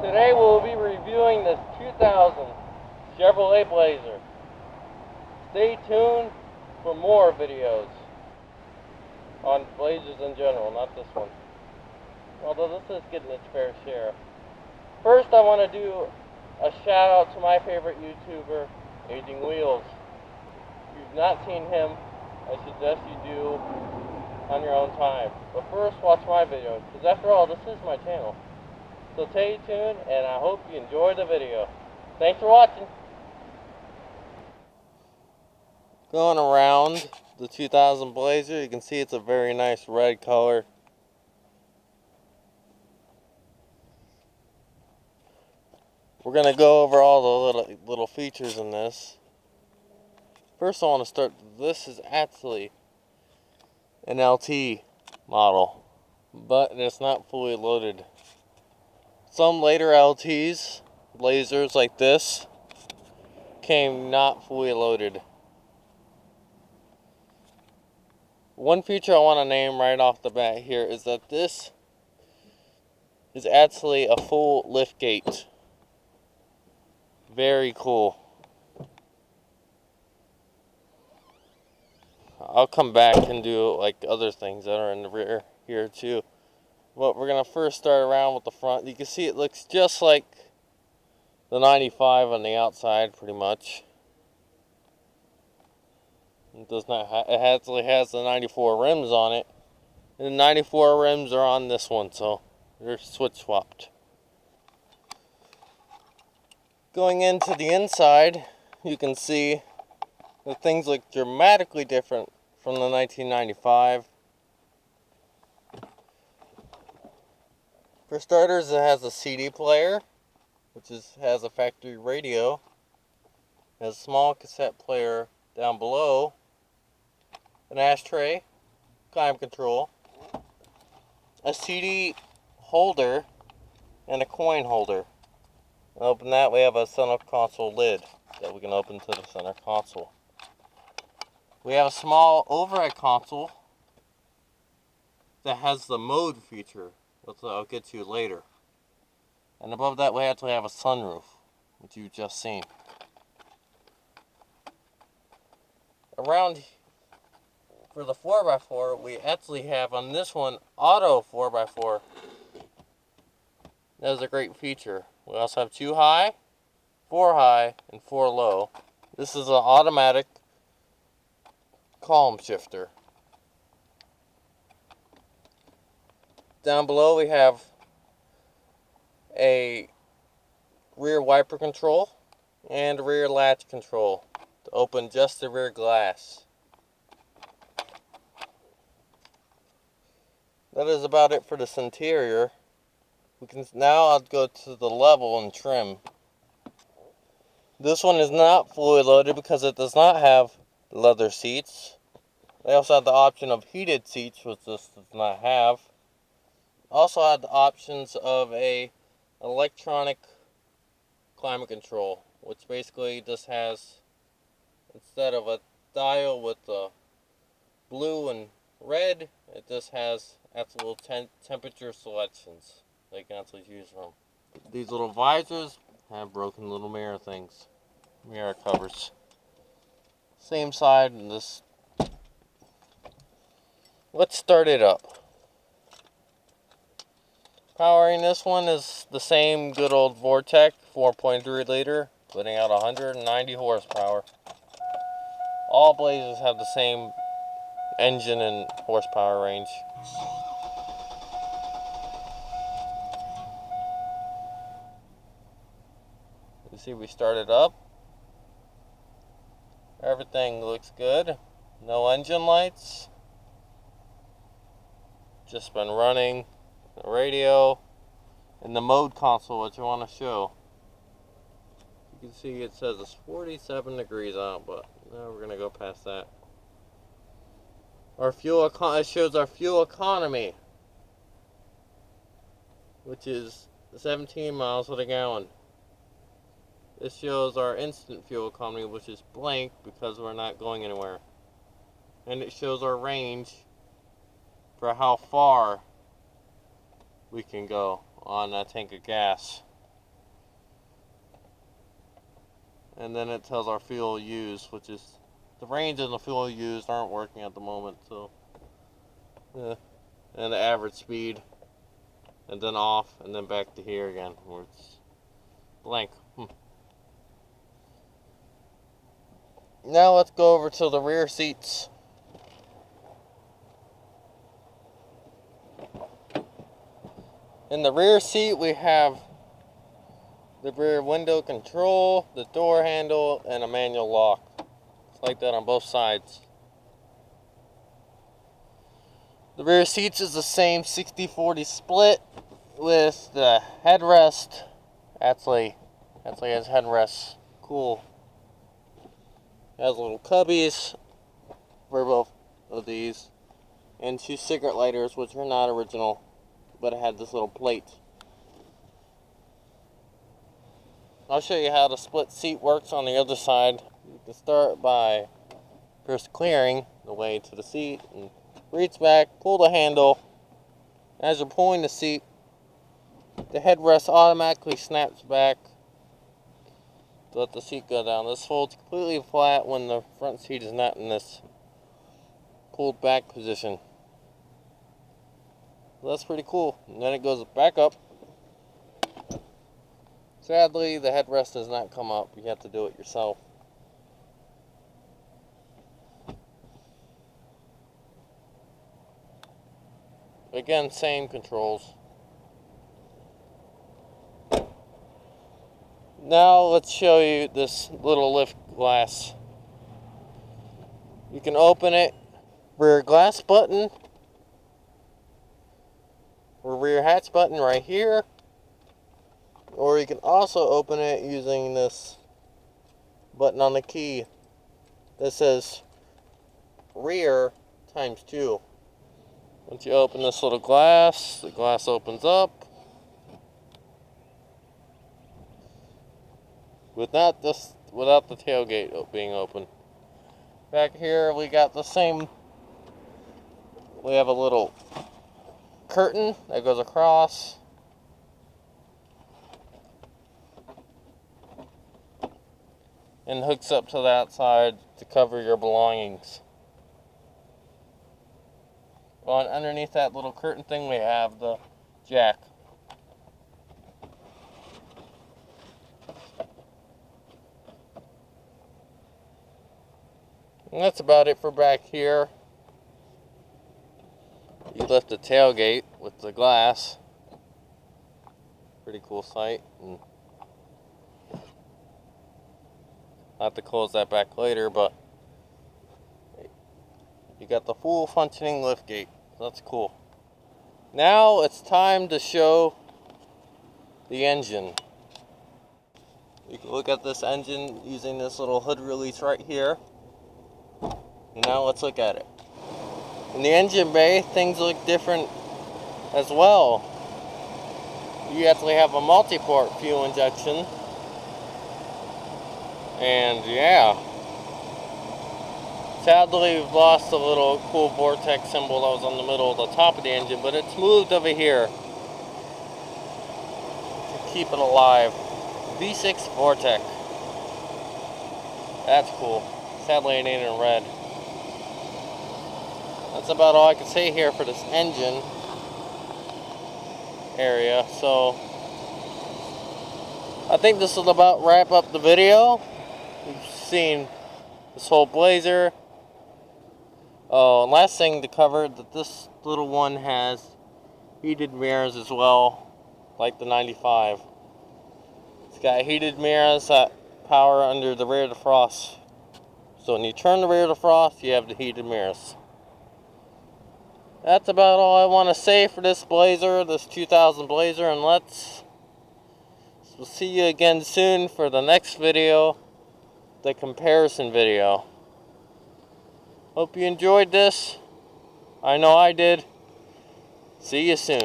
Today we'll be reviewing the 2000 Chevrolet Blazer. Stay tuned for more videos on Blazers in general, not this one. Although this is getting its fair share. First, I want to do a shout out to my favorite YouTuber, Aging Wheels. If you've not seen him, I suggest you do on your own time. But first, watch my videos, because after all, this is my channel. So stay tuned, and I hope you enjoy the video. Thanks for watching. Going around the 2000 Blazer, you can see it's a very nice red color. We're going to go over all the little features in this. First I want to start, this is actually an LT model, but it's not fully loaded. Some later LTs, Blazers like this, came not fully loaded. One feature I want to name right off the bat here is that this is actually a full lift gate. Very cool. I'll come back and do like other things that are in the rear here too. But we're going to first start around with the front. You can see it looks just like the 95 on the outside pretty much. It does not it actually has the 94 rims on it. And the 94 rims are on this one, so they're switch swapped. Going into the inside, you can see that things look dramatically different from the 1995. For starters, it has a CD player, which has a factory radio. It has a small cassette player down below, an ashtray, climate control, a CD holder, and a coin holder. And open that, we have a center console lid that we can open to the center console. We have a small overhead console that has the mode feature, which I'll get to later. And above that, we actually have a sunroof, which you've just seen. Around for the 4x4, we actually have on this one auto 4x4. That is a great feature. We also have 2 high, 4 high, and 4 low. This is an automatic column shifter. Down below we have a rear wiper control and rear latch control to open just the rear glass. That is about it for this interior. Now I'll go to the level and trim. This one is not fully loaded because it does not have leather seats. They also have the option of heated seats, which this does not have. Also have the options of a electronic climate control, which basically just has, instead of a dial with the blue and red, it just has actual temperature selections that you can actually choose from. These little visors have broken little mirror things, mirror covers. Same side in this. Let's start it up. Powering this one is the same good old Vortec 4.3 liter, putting out 190 horsepower. All Blazers have the same engine and horsepower range. You see we started up. Everything looks good. No engine lights. Just been running the radio and the mode console, which I want to show. You can see it says it's 47 degrees out, but now we're going to go past that. Our fuel it shows our fuel economy, which is 17 miles to the gallon. This shows our instant fuel economy, which is blank because we're not going anywhere. And it shows our range for how far we can go on a tank of gas. and then it tells our fuel used, which is the range and the fuel used aren't working at the moment. So, yeah. And the average speed, and then off, and then back to here again, where it's blank. Now let's go over to the rear seats. In the rear seat, we have the rear window control, the door handle, and a manual lock. It's like that on both sides. The rear seats is the same 60-40 split with the headrest. Actually has headrests. Cool. It has little cubbies for both of these, and 2 cigarette lighters, which are not original, but it had this little plate. I'll show you how the split seat works on the other side. You can start by first clearing the way to the seat and reach back, pull the handle. As you're pulling the seat, the headrest automatically snaps back to let the seat go down. This folds completely flat when the front seat is not in this pulled back position. That's pretty cool. And then it goes back up. Sadly, the headrest does not come up. You have to do it yourself. Again, same controls. Now let's show you this little lift glass. You can open it, rear glass button, or rear hatch button right here. Or you can also open it using this button on the key that says rear ×2. Once you open this little glass, the glass opens up. Without the tailgate being open. Back here we got the same. We have a little curtain that goes across. And hooks up to that side to cover your belongings. Well, and underneath that little curtain thing we have the jack. And that's about it for back here. You lift the tailgate with the glass. Pretty cool sight. And I'll have to close that back later, but you got the full functioning lift gate. That's cool. Now it's time to show the engine. You can look at this engine using this little hood release right here. And now let's look at it. In the engine bay, things look different as well. You actually have a multi-port fuel injection. And yeah. Sadly, we've lost the little cool vortex symbol that was on the middle of the top of the engine, but it's moved over here to keep it alive. V6 Vortec. That's cool. Sadly, it ain't in red. That's about all I can say here for this engine area. So I think this will about wrap up the video. We've seen this whole Blazer. Oh, and last thing to cover, that this little one has heated mirrors as well, like the 95. It's got heated mirrors that power under the rear defrost. So when you turn the rear defrost, you have the heated mirrors. That's about all I want to say for this Blazer, this 2000 Blazer, and we'll see you again soon for the next video, the comparison video. Hope you enjoyed this. I know I did. See you soon.